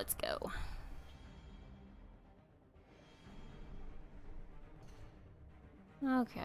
let's go. Okay.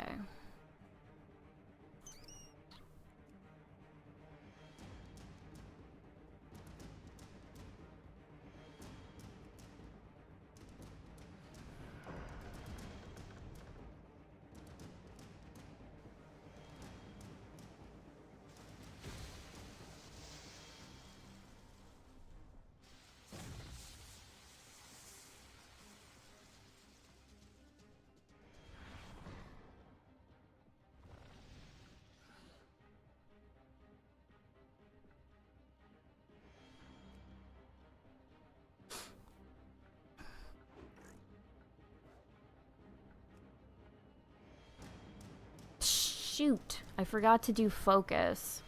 Shoot, I forgot to do focus.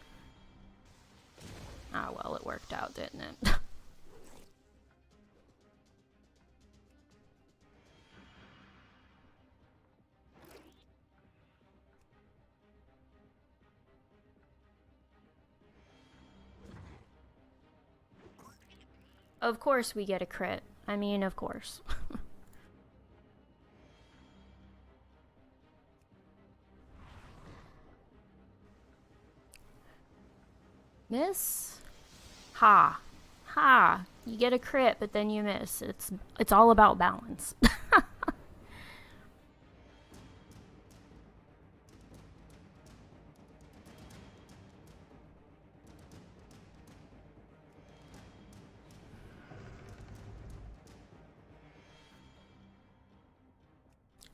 Ah, well, it worked out, didn't it? Of course we get a crit. I mean, of course. Miss? Ha. Ha. You get a crit, but then you miss. It's all about balance.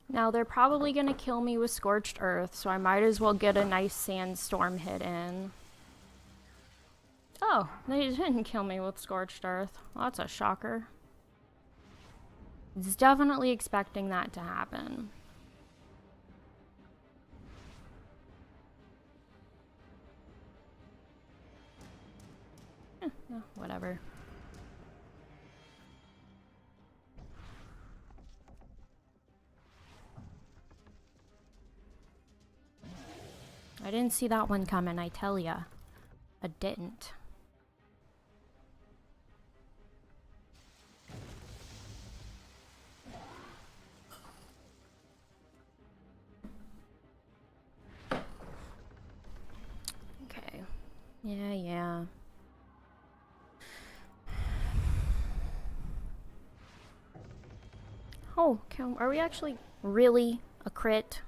Now, they're probably gonna kill me with Scorched Earth, so I might as well get a nice sandstorm hit in. Oh, they didn't kill me with Scorched Earth. Well, that's a shocker. It's definitely expecting that to happen. Yeah, whatever. I didn't see that one coming, I tell ya. I didn't. Okay. Yeah. Oh, are we actually really a crit?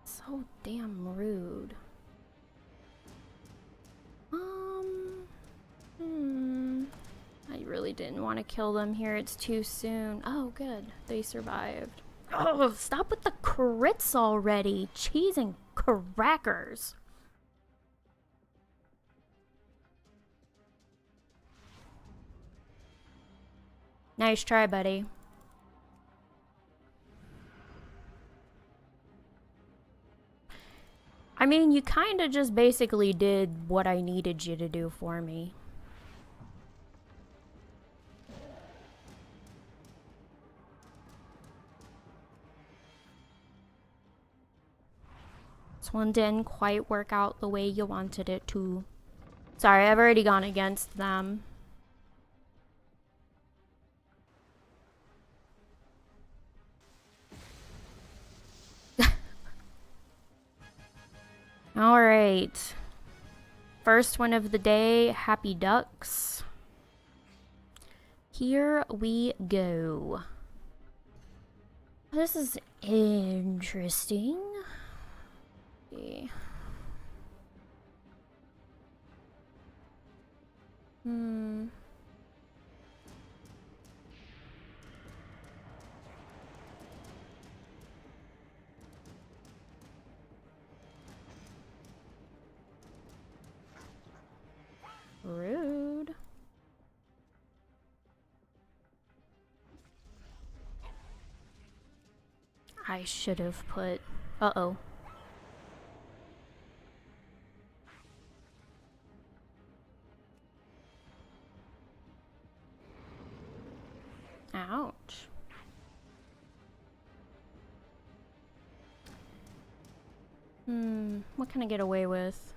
So damn rude. I really didn't want to kill them here. It's too soon. Oh, good. They survived. Oh, stop with the crits already. Cheese and crackers. Nice try, buddy. I mean, you kind of just basically did what I needed you to do for me. This one didn't quite work out the way you wanted it to. Sorry, I've already gone against them. Alright. First one of the day, Happy Ducks. Here we go. This is interesting. Okay. Rude. I should have put... Uh-oh. Ouch. What can I get away with?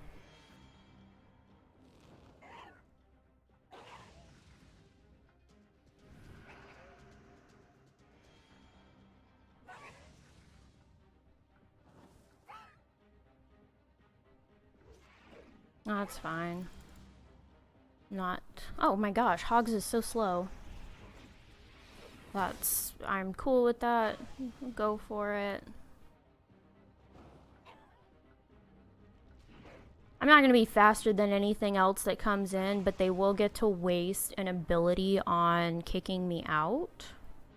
That's fine. Not... Oh my gosh, Hogs is so slow. I'm cool with that. Go for it. I'm not going to be faster than anything else that comes in, but they will get to waste an ability on kicking me out.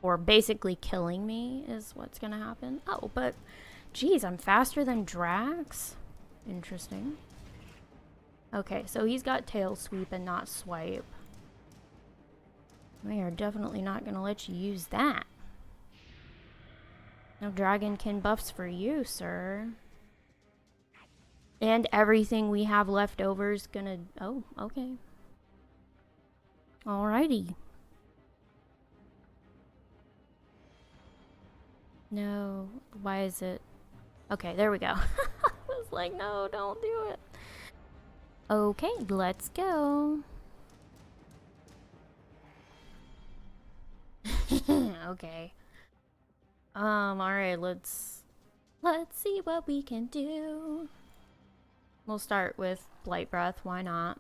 Or basically killing me is what's going to happen. Oh, but geez, I'm faster than Drax? Interesting. Okay, so he's got tail sweep and not swipe. We are definitely not going to let you use that. No dragonkin buffs for you, sir. And everything we have left over is gonna... Oh, okay. Alrighty. No. Why is it... Okay, there we go. I was like, no, don't do it. Okay, let's go. Okay. Alright, let's see what we can do. We'll start with Blight Breath, why not?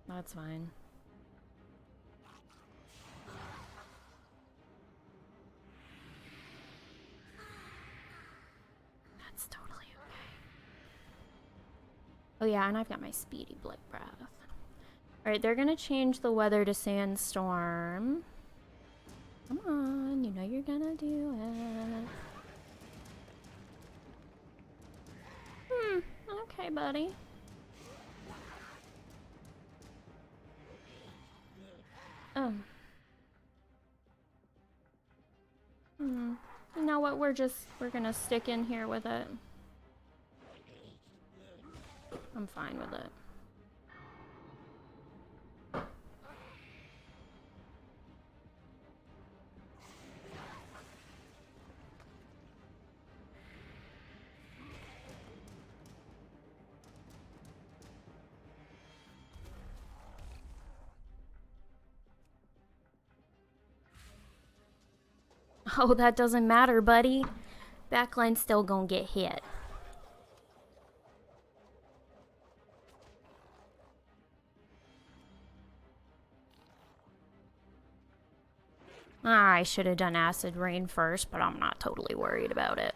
That's fine. That's totally okay. Oh yeah, and I've got my speedy Blight Breath. Alright, they're gonna change the weather to Sandstorm. Come on, you know you're gonna do it. Okay, buddy. You know what, we're gonna stick in here with it. I'm fine with it. Oh, that doesn't matter, buddy. Backline's still gonna get hit. I should have done Acid Rain first, but I'm not totally worried about it.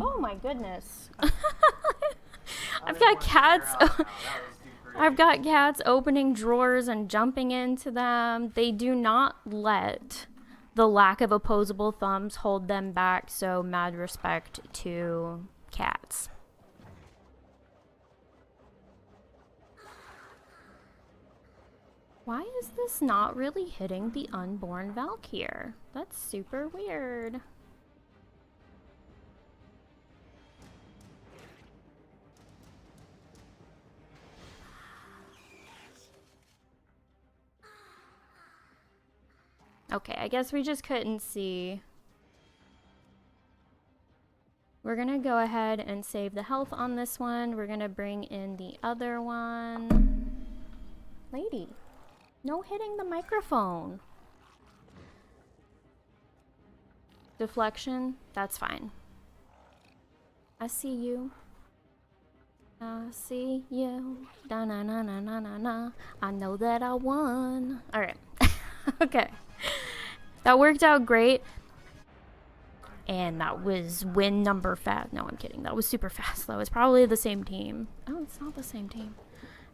Oh my goodness. I've got cats. I've got cats opening drawers and jumping into them. They do not let the lack of opposable thumbs hold them back, so mad respect to cats. Why is this not really hitting the unborn Valkyr? That's super weird. Okay, I guess we just couldn't see. We're gonna go ahead and save the health on this one. We're gonna bring in the other one. Lady, no hitting the microphone. Deflection, that's fine. I see you. I see you. Da na na na na na na. I know that I won. Alright. Okay. That worked out great. And that was win number fast. No, I'm kidding. That was super fast. That was probably the same team. Oh, it's not the same team.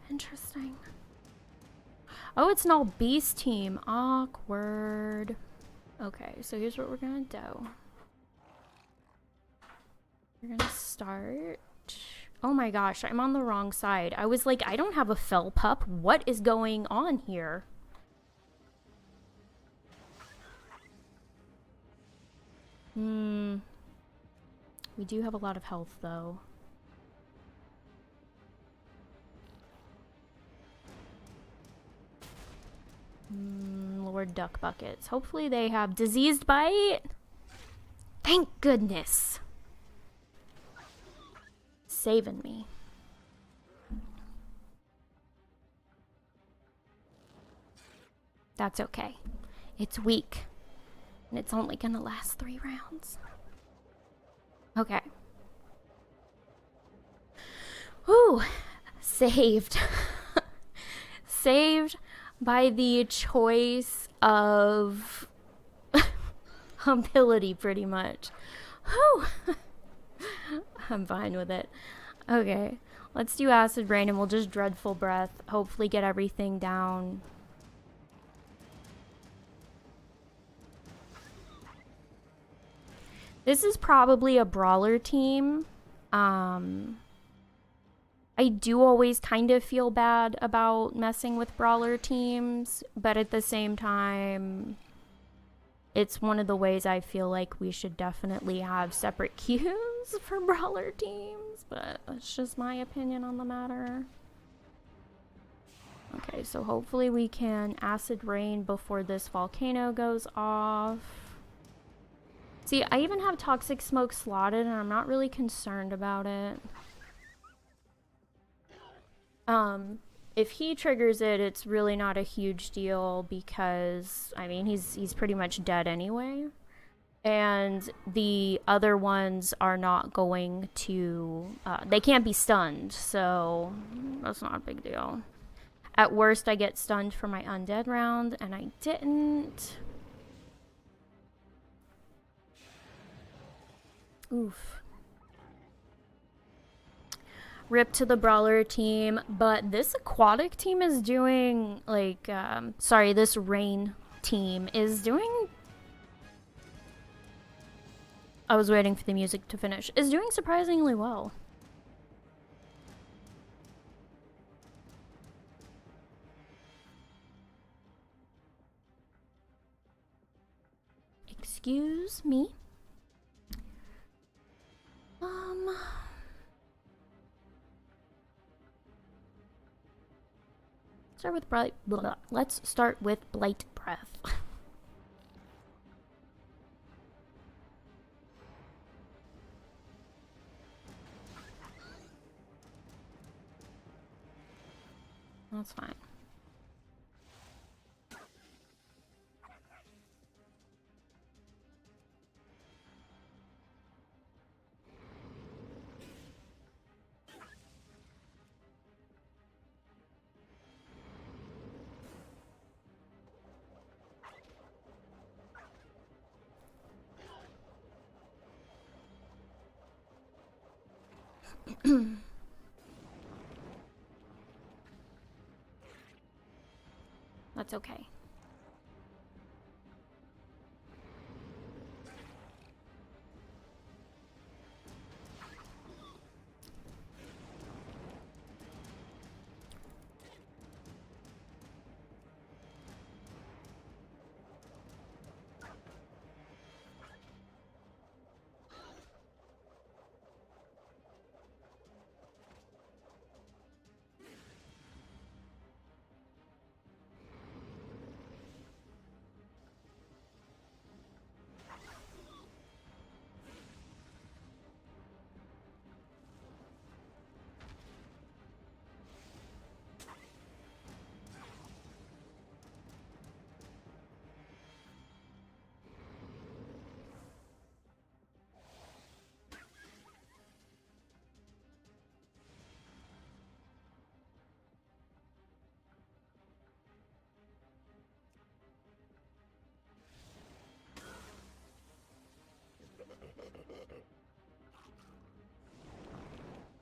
Interesting. Oh, it's an all beast team. Awkward. Okay, so here's what we're gonna do. We're gonna start. Oh my gosh, I'm on the wrong side. I was like, I don't have a fell pup. What is going on here? We do have a lot of health, though. Lord Duck Buckets. Hopefully they have Diseased Bite. Thank goodness. Saving me. That's okay. It's weak. And it's only gonna last 3 rounds. Okay. Whew. Saved. Saved by the choice of ability, pretty much. Whew. I'm fine with it. Okay. Let's do Acid Rain and we'll just Dreadful Breath. Hopefully get everything down. This is probably a brawler team. I do always kind of feel bad about messing with brawler teams, but at the same time, it's one of the ways I feel like we should definitely have separate queues for brawler teams, but that's just my opinion on the matter. Okay, so hopefully we can Acid Rain before this volcano goes off. See, I even have Toxic Smoke slotted and I'm not really concerned about it. If he triggers it, it's really not a huge deal because, I mean, he's pretty much dead anyway. And the other ones are not going to, they can't be stunned, so that's not a big deal. At worst, I get stunned for my undead round, and I didn't. Oof. Rip to the brawler team, but this aquatic team is doing, like, sorry, this rain team is doing, I was waiting for the music to finish, is doing surprisingly well. Excuse me. Start with Blight. Let's start with Blight Breath. That's fine. That's okay.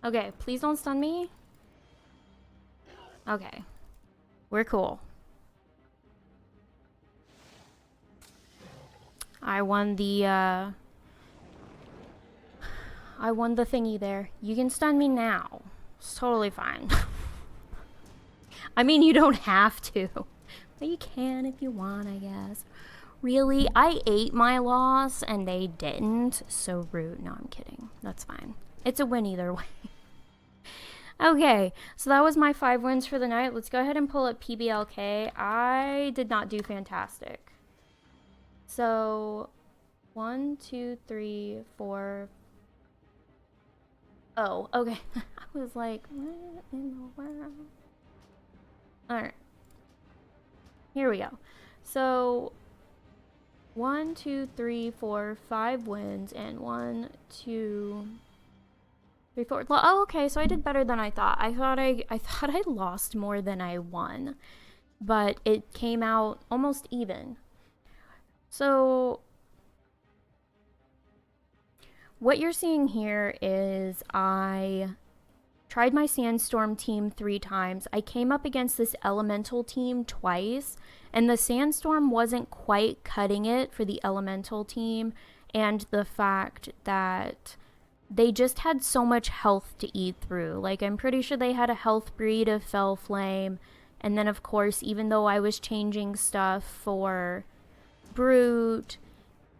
Okay, please don't stun me. Okay. We're cool. I won the thingy there. You can stun me now. It's totally fine. I mean, you don't have to. But you can if you want, I guess. Really? I ate my loss and they didn't. So rude. No, I'm kidding. That's fine. It's a win either way. Okay, so that was my 5 wins for the night. Let's go ahead and pull up PBLK. I did not do fantastic. So, 1, 2, 3, 4. Oh, okay. I was like, what in the world? Alright. Here we go. So, 1, 2, 3, 4, 5 wins, and 1, 2, 3, 4. Oh, okay. So I did better than I thought. I thought I lost more than I won, but it came out almost even. So what you're seeing here is I tried my Sandstorm team 3 times. I came up against this Elemental team twice, and the Sandstorm wasn't quite cutting it for the Elemental team, and the fact that they just had so much health to eat through. Like, I'm pretty sure they had a health breed of Fell Flame, and then of course, even though I was changing stuff for Brute,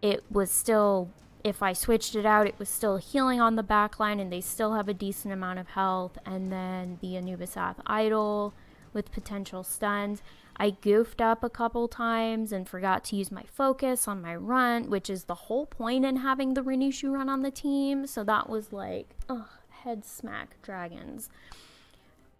it was still, if I switched it out, it was still healing on the back line, and they still have a decent amount of health. And then the Anubisath Idol with potential stuns. I goofed up a couple times and forgot to use my focus on my run, which is the whole point in having the Renishu run on the team. So that was like, ugh, head smack dragons.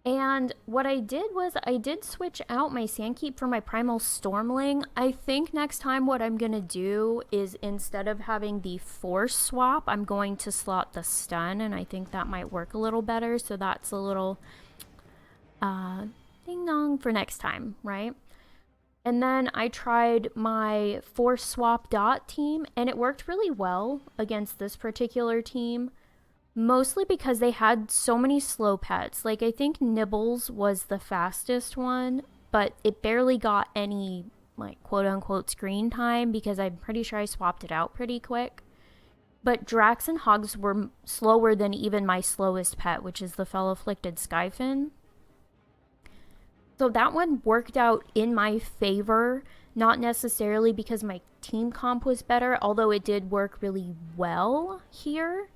And what I did was I did switch out my Sandkeep for my Primal Stormling. I think next time what I'm going to do is, instead of having the Force swap, I'm going to slot the Stun, and I think that might work a little better. So that's a little ding dong for next time, right? And then I tried my Force swap dot team, and it worked really well against this particular team. Mostly because they had so many slow pets. Like, I think Nibbles was the fastest one, but it barely got any, like, quote-unquote screen time because I'm pretty sure I swapped it out pretty quick. But Drax and Hogs were slower than even my slowest pet, which is the Fell-Afflicted Skyfin. So that one worked out in my favor, not necessarily because my team comp was better, although it did work really well here.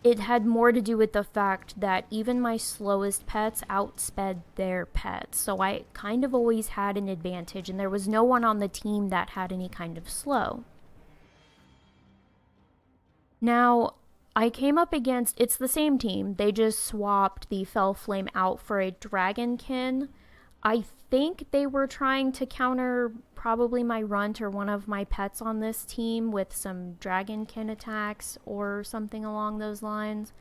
It had more to do with the fact that even my slowest pets outsped their pets. So I kind of always had an advantage, and there was no one on the team that had any kind of slow. Now, I came up against, it's the same team. They just swapped the Fell Flame out for a Dragonkin. I think they were trying to counter probably my Runt or one of my pets on this team with some Dragonkin attacks or something along those lines.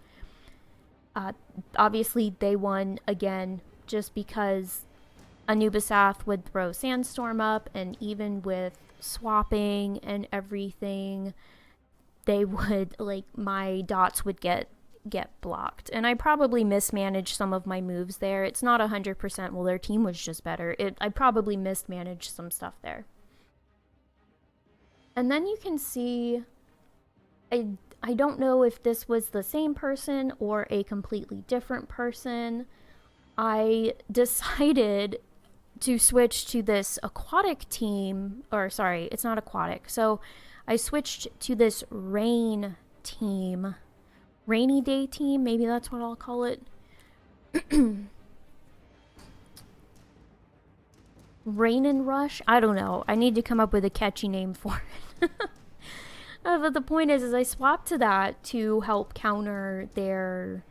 Obviously, they won again just because Anubisath would throw Sandstorm up, and even with swapping and everything, they would, like, my dots would get blocked. And I probably mismanaged some of my moves there. It's not 100%, well, their team was just better. I probably mismanaged some stuff there. And then you can see, I don't know if this was the same person or a completely different person. I decided to switch to this aquatic team, or sorry, it's not aquatic. So I switched to this rain team. Rainy day team, maybe that's what I'll call it. Rain and Rush? I don't know. I need to come up with a catchy name for it. But the point is I swapped to that to help counter their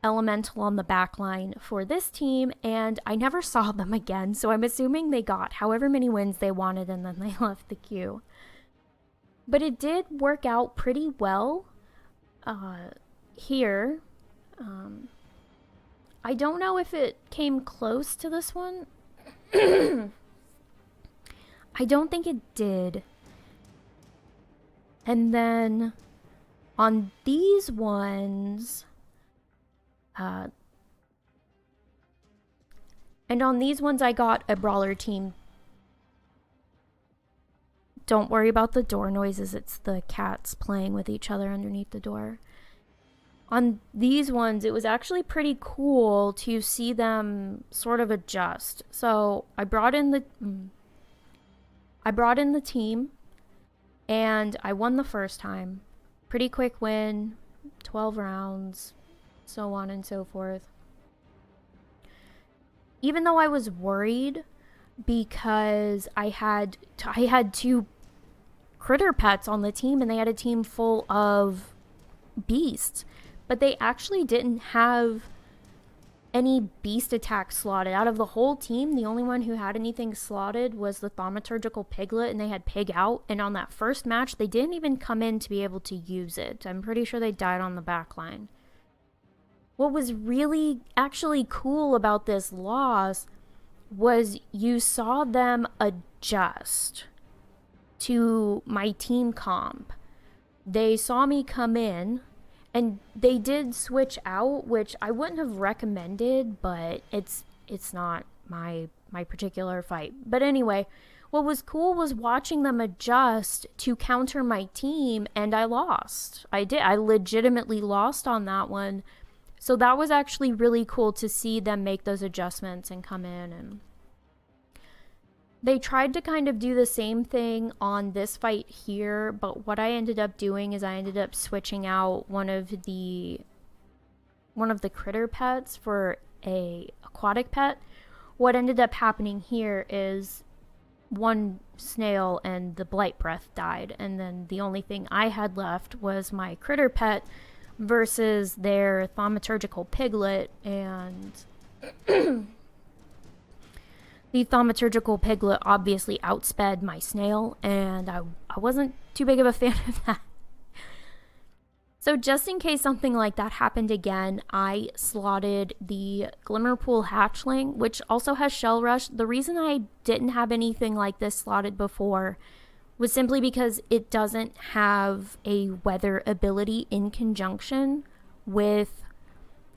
elemental on the back line for this team, and I never saw them again, so I'm assuming they got however many wins they wanted and then they left the queue. But it did work out pretty well. Here, I don't know if it came close to this one. I don't think it did. And then on these ones, I got a brawler team. Don't worry about the door noises, it's the cats playing with each other underneath the door. On these ones, it was actually pretty cool to see them sort of adjust. So I brought in the team, and I won the first time. Pretty quick win, 12 rounds, so on and so forth. Even though I was worried because I had two critter pets on the team and they had a team full of beasts, but they actually didn't have any beast attacks slotted. Out of the whole team, the only one who had anything slotted was the thaumaturgical piglet, and they had pig out, and on that first match they didn't even come in to be able to use it. I'm pretty sure they died on the back line. What was really actually cool about this loss was you saw them adjust to my team comp. They saw me come in and they did switch out, which I wouldn't have recommended, but it's not my particular fight. But anyway, what was cool was watching them adjust to counter my team, and I lost. I legitimately lost on that one. So that was actually really cool to see them make those adjustments and come in. And they tried to kind of do the same thing on this fight here, but what I ended up doing is I ended up switching out one of the critter pets for a aquatic pet. What ended up happening here is one snail and the blight breath died, and then the only thing I had left was my critter pet versus their thaumaturgical piglet, and the thaumaturgical piglet obviously outsped my snail, and I wasn't too big of a fan of that. So just in case something like that happened again, I slotted the Glimmerpool hatchling, which also has Shell Rush. The reason I didn't have anything like this slotted before was simply because it doesn't have a weather ability in conjunction with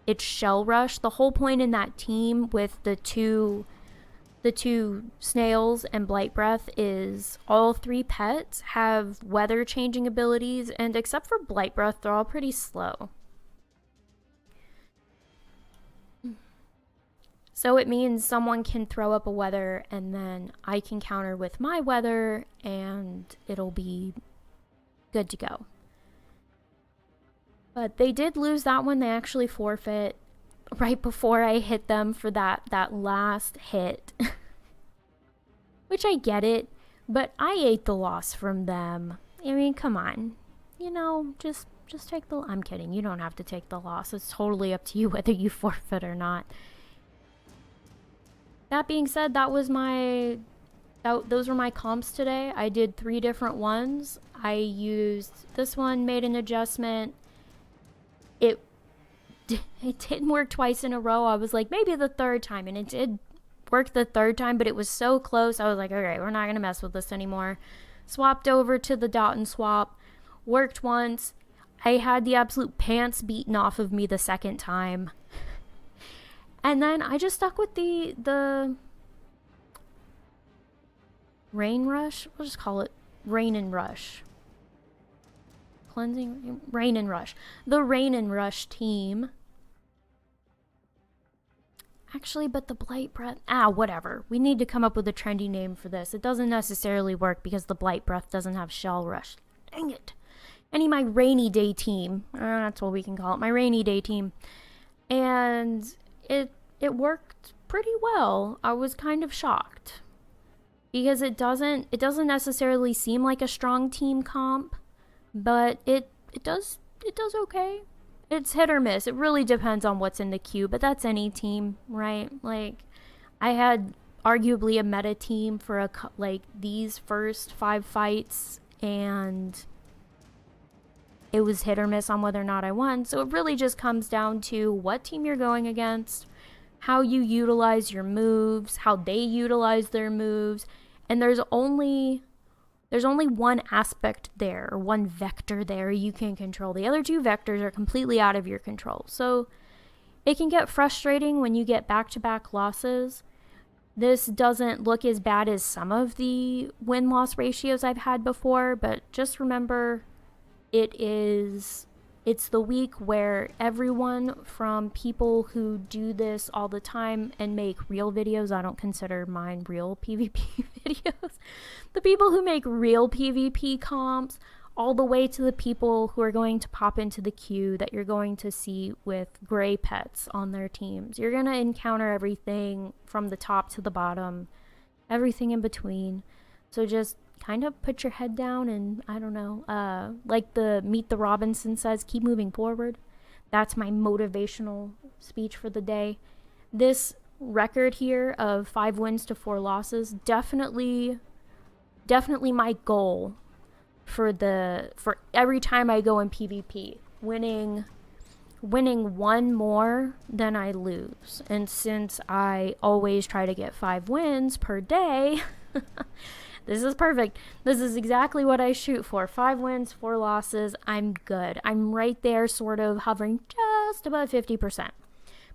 its Shell Rush. The whole point in that team with the two snails and blight breath is all three pets have weather changing abilities, and except for blight breath, they're all pretty slow. So it means someone can throw up a weather and then I can counter with my weather and it'll be good to go. But they did lose that one. They actually forfeit right before I hit them for that last hit. Which I get it, but I ate the loss from them. I mean, come on. You know, just take the... I'm kidding. You don't have to take the loss. It's totally up to you whether you forfeit or not. That being said, those were my comps today. I did 3 different ones. I used this one, made an adjustment. It didn't work twice in a row. I was like, maybe the third time, and it did work the third time, but it was so close. I was like, okay, we're not gonna mess with this anymore. Swapped over to the dot and swap. Worked once. I had the absolute pants beaten off of me the second time. And then I just stuck with the rain rush. We'll just call it rain and rush. Cleansing, rain and rush. The rain and rush team. Actually, but the blight breath, whatever. We need to come up with a trendy name for this. It doesn't necessarily work because the blight breath doesn't have shell rush. Dang it. My rainy day team. That's what we can call it. My rainy day team. And it worked pretty well. I was kind of shocked because it doesn't necessarily seem like a strong team comp, but it does okay. It's hit or miss. It really depends on what's in the queue, but that's any team, right? Like, I had arguably a meta team for these first 5 fights, and it was hit or miss on whether or not I won. So it really just comes down to what team you're going against, how you utilize your moves, how they utilize their moves, and there's only one aspect there, or one vector there you can control. The other 2 vectors are completely out of your control. So it can get frustrating when you get back-to-back losses. This doesn't look as bad as some of the win-loss ratios I've had before, but just remember it's the week where everyone from people who do this all the time and make real videos, I don't consider mine real PvP videos, the people who make real PvP comps all the way to the people who are going to pop into the queue that you're going to see with gray pets on their teams. You're going to encounter everything from the top to the bottom, everything in between. So just kind of put your head down and, I don't know, like the Meet the Robinson says, keep moving forward. That's my motivational speech for the day. This record here of 5 wins to 4 losses, definitely my goal for every time I go in PvP, winning one more than I lose. And since I always try to get 5 wins per day, this is perfect. This is exactly what I shoot for. 5 wins, 4 losses. I'm good. I'm right there, sort of hovering just above 50%.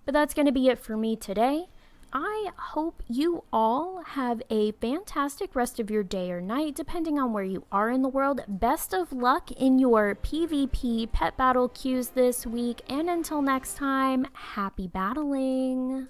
But that's going to be it for me today. I hope you all have a fantastic rest of your day or night, depending on where you are in the world. Best of luck in your PvP pet battle queues this week. And until next time, happy battling.